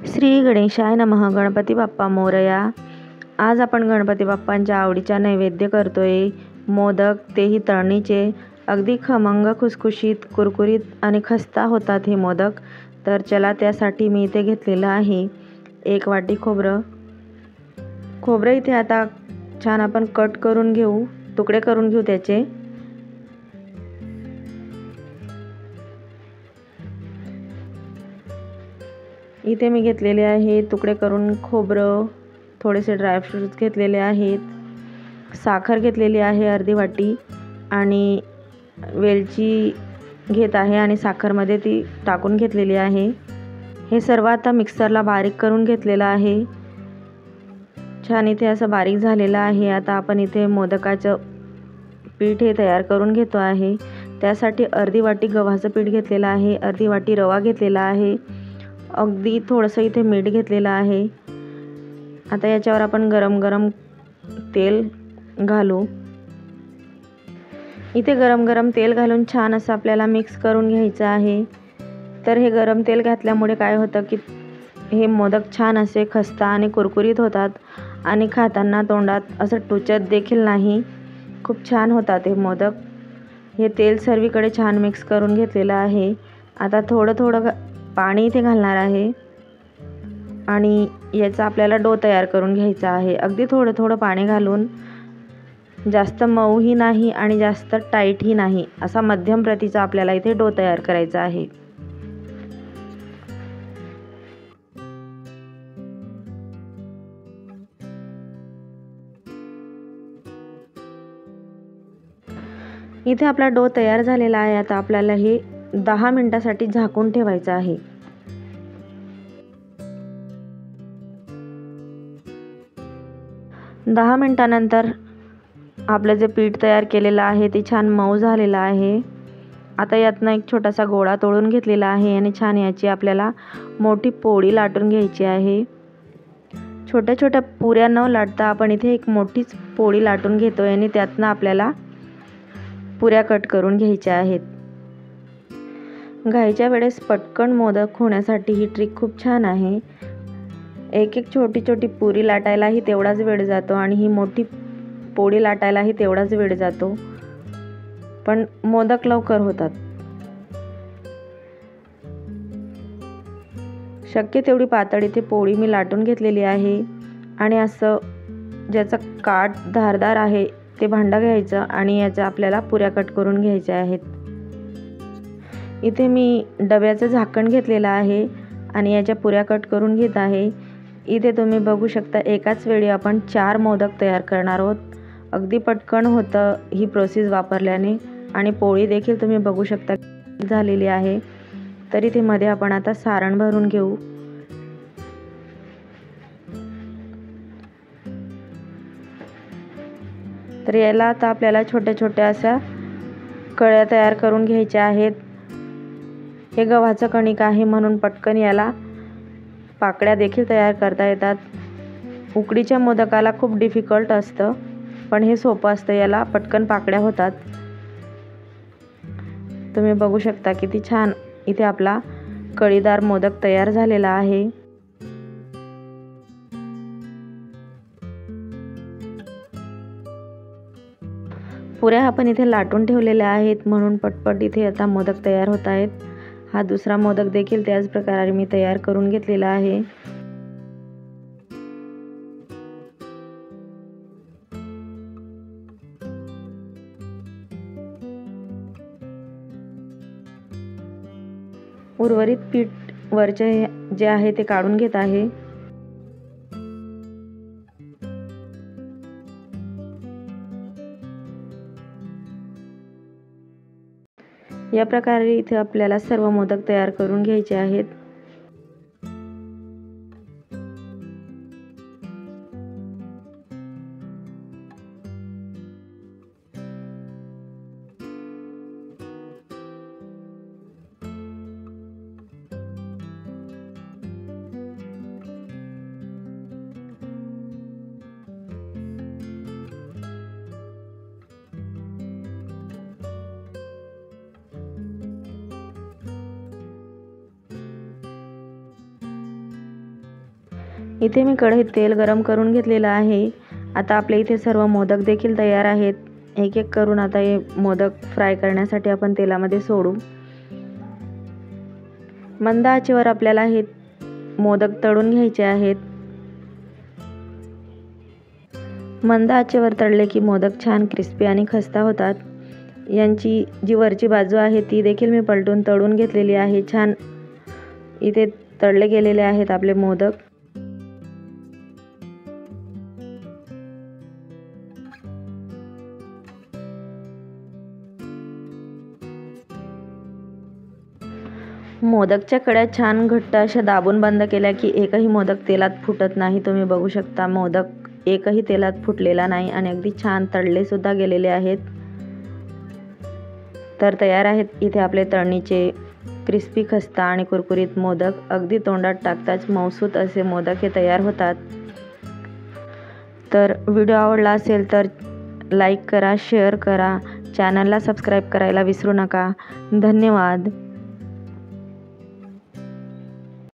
श्री गणेशाय नमः. गणपती बाप्पा मोरया. आज आपण गणपती बाप्पांच्या आवडीचा नैवेद्य करतोय. मोदक, तेही तळणीचे. अगदी खमंग, खुसखुशीत, कुरकुरीत आणि खस्ता होतात हे मोदक. तर चला, त्यासाठी मी इथे घेतलेलं आहे 1 वाटी खोबरं. खोबरं इथे आता छान आपण कट करून घेऊ, तुकडे करून घेऊ त्याचे. इथे मी घेतलेले आहे तुकडे करून खोबरं, थोडेसे ड्रायफ्रूट्स घेतलेले आहेत, साखर घेतलेली आहे अर्धी वाटी आणि वेलची घेत आहे आणि साखरमध्ये ती टाकून घेतलेली आहे. हे सर्व आता मिक्सरला बारीक करून घेतलेलं आहे. छान इथे असं बारीक झालेलं आहे. आता आपण इथे मोदकाचं पीठ हे तयार करून घेतो आहे. त्यासाठी अर्धी वाटी गव्हाचं पीठ घेतलेलं आहे, अर्धी वाटी रवा घेतलेला आहे, अगदी थोडंसं इथे मीठ घेतलेलं आहे. आता याच्यावर आपण गरम गरम तेल घालू. इथे गरम गरम तेल घालून छान असं आपल्याला मिक्स करून घ्यायचं आहे. तर हे गरम तेल घातल्यामुळे काय होतं की हे मोदक छान असे खस्ता आणि कुरकुरीत होतात आणि खाताना तोंडात असं टुचत देखील नाही. खूप छान होतात हे मोदक. हे तेल सर्वीकडे छान मिक्स करून घेतलेलं आहे. आता थोडं थोडं पाणी इथे घालणार आहे आणि याचा आपल्याला डो तयार करून घ्यायचा आहे. अगदी थोडं थोडं पाणी घालून, जास्त मऊही नाही आणि जास्त टाईटही नाही, असा मध्यम प्रतीचा आपल्याला इथे डो तयार करायचा आहे. इथे आपला डो तयार झालेला आहे. आता आपल्याला हे 10 मिनिटासाठी झाकून ठेवायचं आहे. दहा मिनिटानंतर आपलं जे पीठ तयार केलेलं आहे ते छान मऊ झालेलं आहे. आता यातनं एक छोटासा गोळा तोडून घेतलेला आहे आणि छान याची आपल्याला मोठी पोळी लाटून घ्यायची आहे. छोट्या छोट्या पुऱ्या न लाटता आपण इथे एक मोठीच पोळी लाटून घेतोय आणि त्यातनं आपल्याला पुऱ्या कट करून घ्यायच्या आहेत. घाईच्या वेळेस पटकन मोदक होण्यासाठी ही ट्रिक खूप छान आहे. एक एक छोटी छोटी पुरी लाटायलाही तेवढाच वेळ जातो आणि ही मोठी पोळी लाटायलाही तेवढाच वेळ जातो, पण मोदक लवकर होतात. शक्य तेवढी पातळ इथे पोळी मी लाटून घेतलेली आहे आणि असं ज्याचं काठ धारदार आहे ते भांडं घ्यायचं आणि याच्या आपल्याला पुऱ्या कट करून घ्यायच्या आहेत. इथे मी डब्याचं झाकण घेतलेलं आहे आणि याच्या पुऱ्या कट करून घेत आहे. इथे तुम्ही बघू शकता एकाच वेळी आपण 4 मोदक तयार करणार आहोत. अगदी पटकन होतं ही प्रोसेस वापरल्याने आणि पोळी देखील तुम्ही बघू शकता झालेली आहे. तर इथे मध्ये आपण आता सारण भरून घेऊ. तर याला आता आपल्याला छोट्या छोट्या अशा कळ्या तयार करून घ्यायच्या आहेत. हे गव्हाचं कणिक आहे म्हणून पटकन याला पाकळ्या देखील तयार करता येतात. उकडीच्या मोदकाला खूप डिफिकल्ट असतं, पण हे सोपं असतं, याला पटकन पाकळ्या होतात. तुम्ही बघू शकता किती छान इथे आपला कळीदार मोदक तयार झालेला आहे. पुऱ्या आपण इथे लाटून ठेवलेल्या आहेत म्हणून पटपट इथे आता मोदक तयार होत आहेत. हा दुसरा मोदक देखील त्याच प्रकारे मी तयार करून घेतलेला आहे. उर्वरित पीठ वरचे जे आहे ते काढून घेत आहे. या प्रकारे इथे आपल्याला सर्व मोदक तयार करून घ्यायचे आहेत. इथे मी कढईत तेल गरम करून घेतलेलं आहे। आता आपल्या इथे सर्व मोदक देखील तयार आहेत। एक एक करून आता हे मोदक फ्राय करण्यासाठी आपण तेलामध्ये सोडू। मंद आचेवर आपल्याला हे मोदक तळून घ्यायचे आहेत। मंद आचेवर तळले की मोदक छान क्रिस्पी आणि खस्ता होतात। यांची जी वरची बाजू आहे ती देखील मी पलटून तळून घेतलेली आहे। छान इथे तळले गेलेले आहेत आपले मोदक। मोदकच्या कड्या छान घट्ट अशा दाबून बंद केल्या की एकही मोदक तेलात फुटत नाही। तुम्ही बघू शकता मोदक एकही तेलात फुटलेला नाही आणि अगदी छान तळले सुद्धा गेलेले आहेत। तर तयार आहेत इथे आपले तळणीचे क्रिस्पी खस्ता आणि कुरकुरीत मोदक। अगदी तोंडात टाकताच मऊसूत असे मोदक हे तयार होतात। तर व्हिडिओ आवडला असेल तर लाईक करा, शेअर करा, चॅनलला सबस्क्राईब करायला विसरू नका। धन्यवाद।